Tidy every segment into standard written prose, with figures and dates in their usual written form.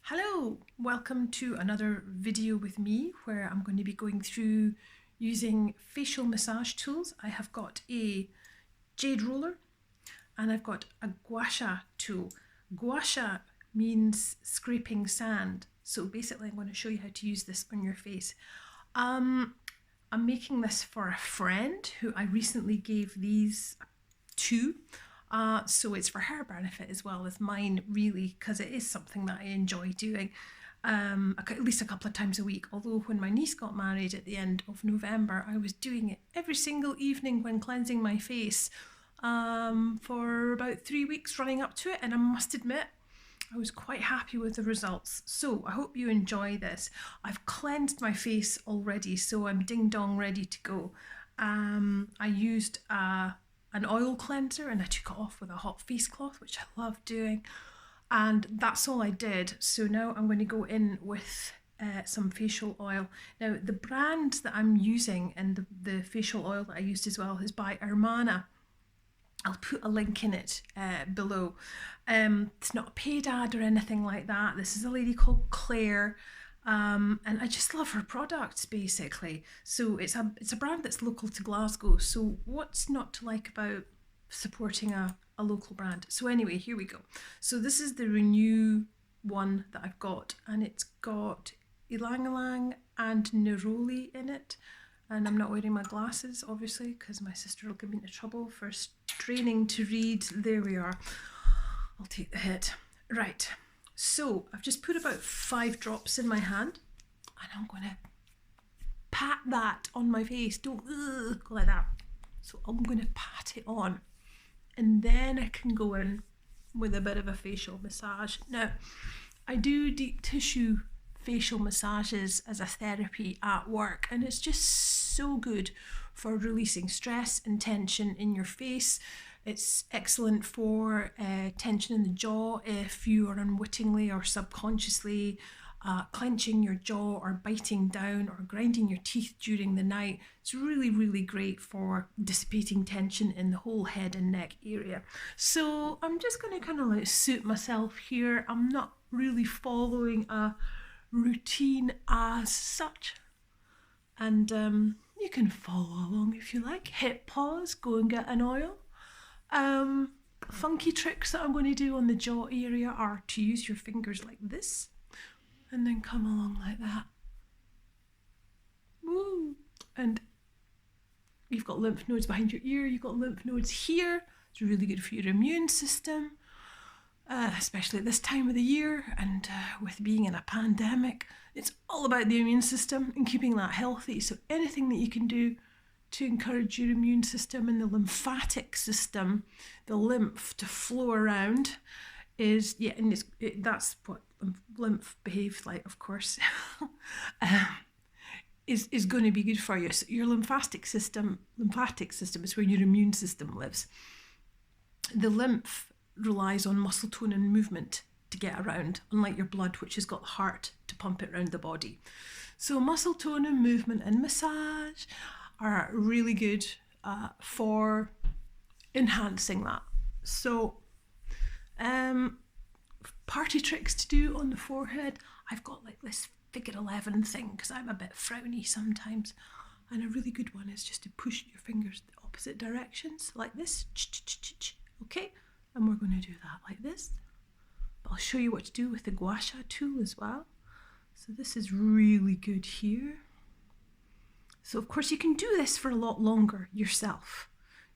Hello, welcome to another video with me where I'm going to be going through using facial massage tools. I have got a jade roller and I've got a gua sha tool. Gua sha means scraping sand. So basically I'm going to show you how to use this on your face. I'm making this for a friend who I recently gave these to. So it's for her benefit as well as mine, really, because it is something that I enjoy doing at least a couple of times a week. Although when my niece got married at the end of November, I was doing it every single evening when cleansing my face for about 3 weeks running up to it, and I must admit I was quite happy with the results. So I hope you enjoy this. I've cleansed my face already, so I'm ding dong ready to go. I used an oil cleanser and I took it off with a hot face cloth, which I love doing, and that's all I did. So now I'm going to go in with some facial oil. Now the brand that I'm using and the facial oil that I used as well is by Hermana. I'll put a link in it below. It's not a paid ad or anything like that. This is a lady called Claire. And I just love her products, basically. So it's a brand that's local to Glasgow. So what's not to like about supporting a local brand? So anyway, here we go. So this is the Renew one that I've got, and it's got ylang ylang and neroli in it. And I'm not wearing my glasses, obviously, because my sister will get me into trouble for straining to read. There we are. I'll take the hit. Right. So I've just put about 5 drops in my hand, and I'm going to pat that on my face. Don't go like that. So I'm going to pat it on, and then I can go in with a bit of a facial massage. Now, I do deep tissue facial massages as a therapy at work, and it's just so good for releasing stress and tension in your face. It's excellent for tension in the jaw if you are unwittingly or subconsciously clenching your jaw or biting down or grinding your teeth during the night. It's really, really great for dissipating tension in the whole head and neck area. So I'm just going to kind of like suit myself here. I'm not really following a routine as such. And you can follow along if you like. Hit pause, go and get an oil. Funky tricks that I'm going to do on the jaw area are to use your fingers like this and then come along like that. Woo! And you've got lymph nodes behind your ear, you've got lymph nodes here. It's really good for your immune system, especially at this time of the year, and with being in a pandemic, it's all about the immune system and keeping that healthy. So anything that you can do to encourage your immune system and the lymphatic system, the lymph to flow around, is, yeah, and that's what lymph behaves like, of course, is going to be good for you. So your lymphatic system is where your immune system lives. The lymph relies on muscle tone and movement to get around, unlike your blood, which has got the heart to pump it around the body. So muscle tone and movement and massage are really good for enhancing that. So party tricks to do on the forehead. I've got like this figure 11 thing because I'm a bit frowny sometimes, and a really good one is just to push your fingers the opposite directions like this. Okay, and we're going to do that like this, but I'll show you what to do with the gua sha tool as well. So this is really good here. So of course you can do this for a lot longer yourself.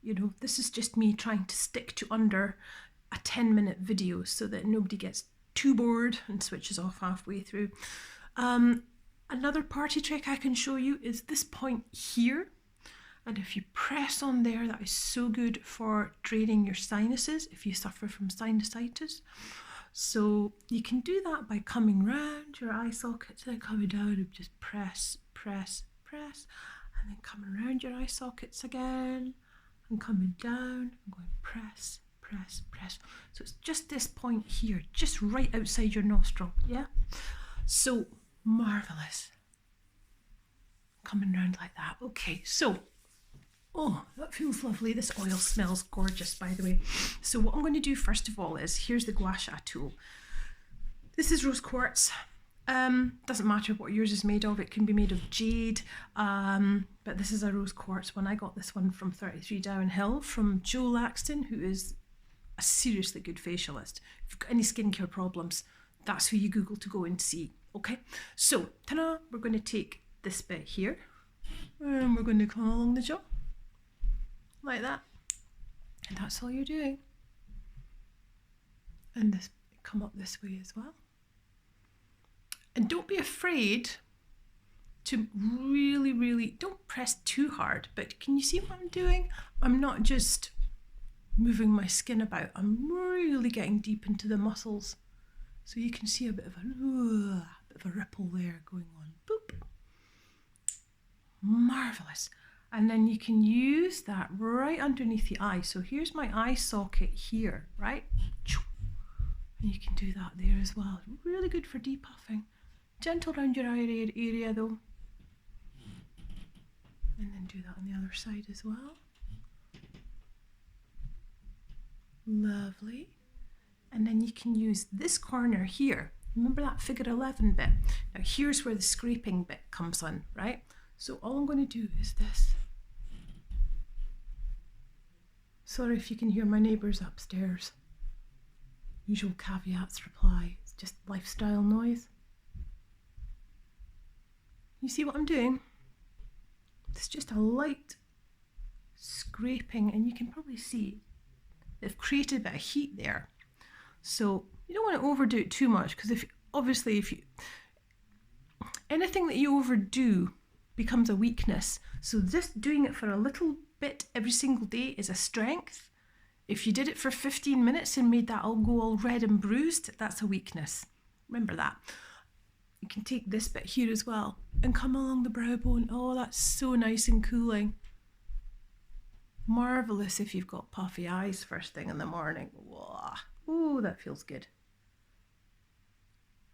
You know, this is just me trying to stick to under a 10-minute video so that nobody gets too bored and switches off halfway through. Another party trick I can show you is this point here. And if you press on there, that is so good for draining your sinuses if you suffer from sinusitis. So you can do that by coming round your eye sockets and then coming down and just press, and then coming around your eye sockets again and coming down and going press. So it's just this point here, just right outside your nostril, yeah? So marvellous. Coming round like that. Okay, so, oh, that feels lovely. This oil smells gorgeous, by the way. So what I'm going to do first of all is, here's the gua sha tool. This is rose quartz. Doesn't matter what yours is made of. It can be made of jade, but this is a rose quartz one. I got this one from 33 Downhill from Joe Laxton, who is a seriously good facialist. If you've got any skincare problems, that's who you Google to go and see. Okay, so ta-da, we're going to take this bit here and we're going to come along the jaw like that, and that's all you're doing. And this come up this way as well. And don't be afraid to really, don't press too hard, but can you see what I'm doing? I'm not just moving my skin about, I'm really getting deep into the muscles. So you can see a bit of a ripple there going on. Boop. Marvellous. And then you can use that right underneath the eye. So here's my eye socket here, right? And you can do that there as well. Really good for depuffing. Gentle around your eye area though. And then do that on the other side as well. Lovely. And then you can use this corner here. Remember that figure 11 bit? Now here's where the scraping bit comes on, right? So all I'm going to do is this. Sorry if you can hear my neighbours upstairs. Usual caveats reply. It's just lifestyle noise. You see what I'm doing? It's just a light scraping, and you can probably see they've created a bit of heat there. So you don't want to overdo it too much, because if you anything that you overdo becomes a weakness. So just doing it for a little bit every single day is a strength. If you did it for 15 minutes and made that all go all red and bruised, that's a weakness. Remember that. You can take this bit here as well and come along the brow bone. Oh, that's so nice and cooling. Marvellous if you've got puffy eyes first thing in the morning. Whoa. Ooh, that feels good.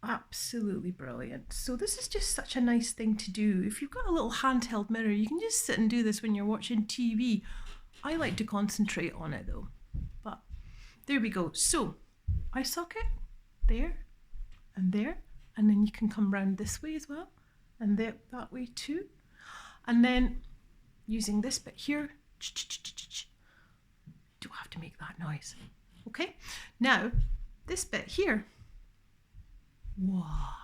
Absolutely brilliant. So this is just such a nice thing to do. If you've got a little handheld mirror, you can just sit and do this when you're watching TV. I like to concentrate on it though. But there we go. So eye socket there and there. And then you can come round this way as well, and that way too. And then using this bit here, don't have to make that noise. Okay, now this bit here, wow,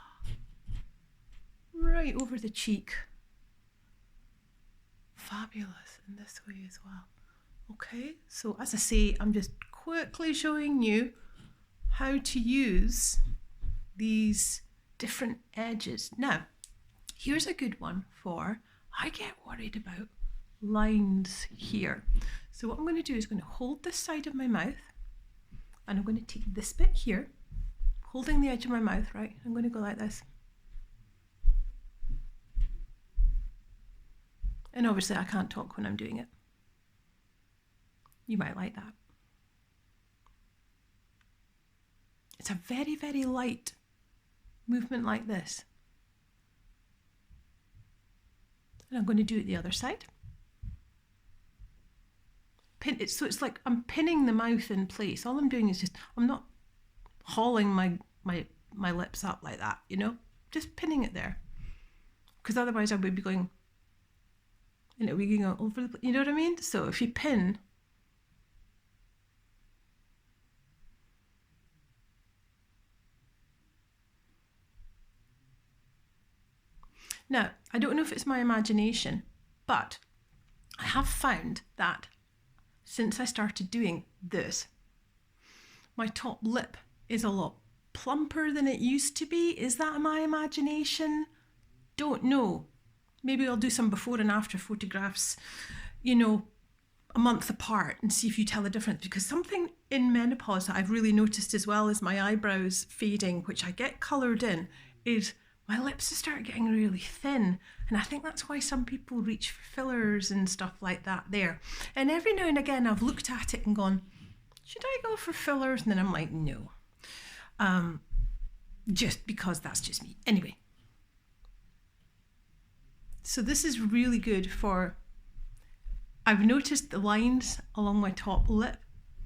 right over the cheek. Fabulous in this way as well. Okay, so as I say, I'm just quickly showing you how to use these different edges. Now, here's a good one for, I get worried about lines here. So what I'm going to do is going to hold this side of my mouth, and I'm going to take this bit here, holding the edge of my mouth, right? I'm going to go like this. And obviously I can't talk when I'm doing it. You might like that. It's a very, very light movement like this. And I'm going to do it the other side. Pin it, so it's like I'm pinning the mouth in place. All I'm doing is just, I'm not hauling my lips up like that, you know, just pinning it there. Because otherwise I would be going, and it would be going over the, you know what I mean? So if you pin, now, I don't know if it's my imagination, but I have found that since I started doing this, my top lip is a lot plumper than it used to be. Is that my imagination? Don't know. Maybe I'll do some before and after photographs, you know, a month apart and see if you tell the difference. Because something in menopause that I've really noticed, as well as my eyebrows fading, which I get coloured in, is my lips start getting really thin. And I think that's why some people reach for fillers and stuff like that there. And every now and again I've looked at it and gone, should I go for fillers? And then I'm like, no. Just because that's just me. Anyway. So this is really good for, I've noticed the lines along my top lip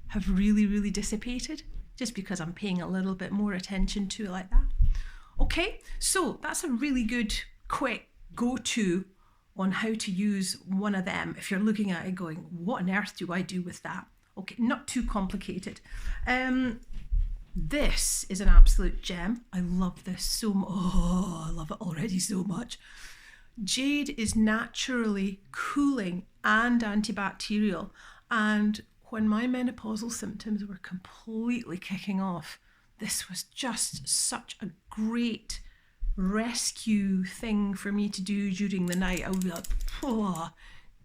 have really, really dissipated. just because I'm paying a little bit more attention to it like that. Okay, so that's a really good quick go-to on how to use one of them if you're looking at it going, what on earth do I do with that? Okay, not too complicated. This is an absolute gem. I love this so much. Oh, I love it already so much. Jade is naturally cooling and antibacterial, and when my menopausal symptoms were completely kicking off, this was just such a great rescue thing for me to do during the night. I would be like, oh,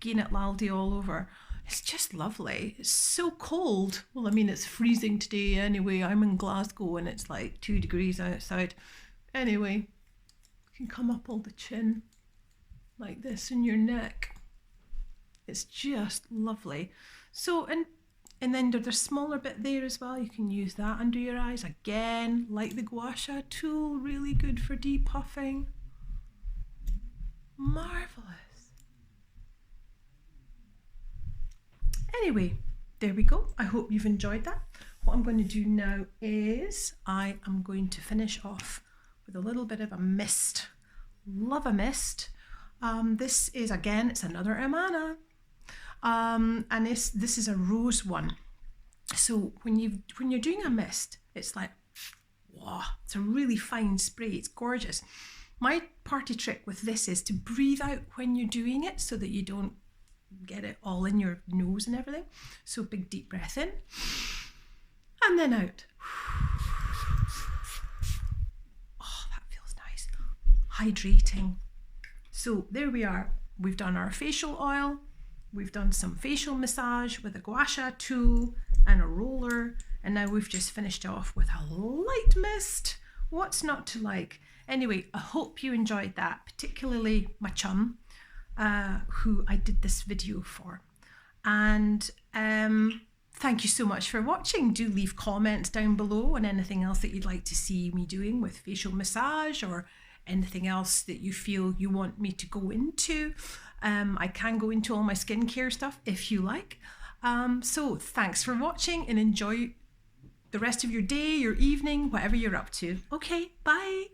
gain it laldi all over. It's just lovely. It's so cold. Well, I mean, it's freezing today anyway. I'm in Glasgow and it's like 2 degrees outside. Anyway, you can come up all the chin like this in your neck. It's just lovely. So, and then there's a smaller bit there as well. You can use that under your eyes. Again, like the gua sha tool, really good for depuffing. Marvellous. Anyway, there we go. I hope you've enjoyed that. What I'm going to do now is I am going to finish off with a little bit of a mist. Love a mist. This is, again, it's another Amana. And this is a rose one. So when you're doing a mist, it's like, wow, it's a really fine spray. It's gorgeous. My party trick with this is to breathe out when you're doing it so that you don't get it all in your nose and everything. So big deep breath in and then out. Oh, that feels nice. Hydrating. So there we are. We've done our facial oil. We've done some facial massage with a gua sha tool and a roller. And now we've just finished off with a light mist. What's not to like? Anyway, I hope you enjoyed that, particularly my chum, who I did this video for. And thank you so much for watching. Do leave comments down below on anything else that you'd like to see me doing with facial massage or anything else that you feel you want me to go into. I can go into all my skincare stuff if you like. So thanks for watching and enjoy the rest of your day, your evening, whatever you're up to. Okay, bye.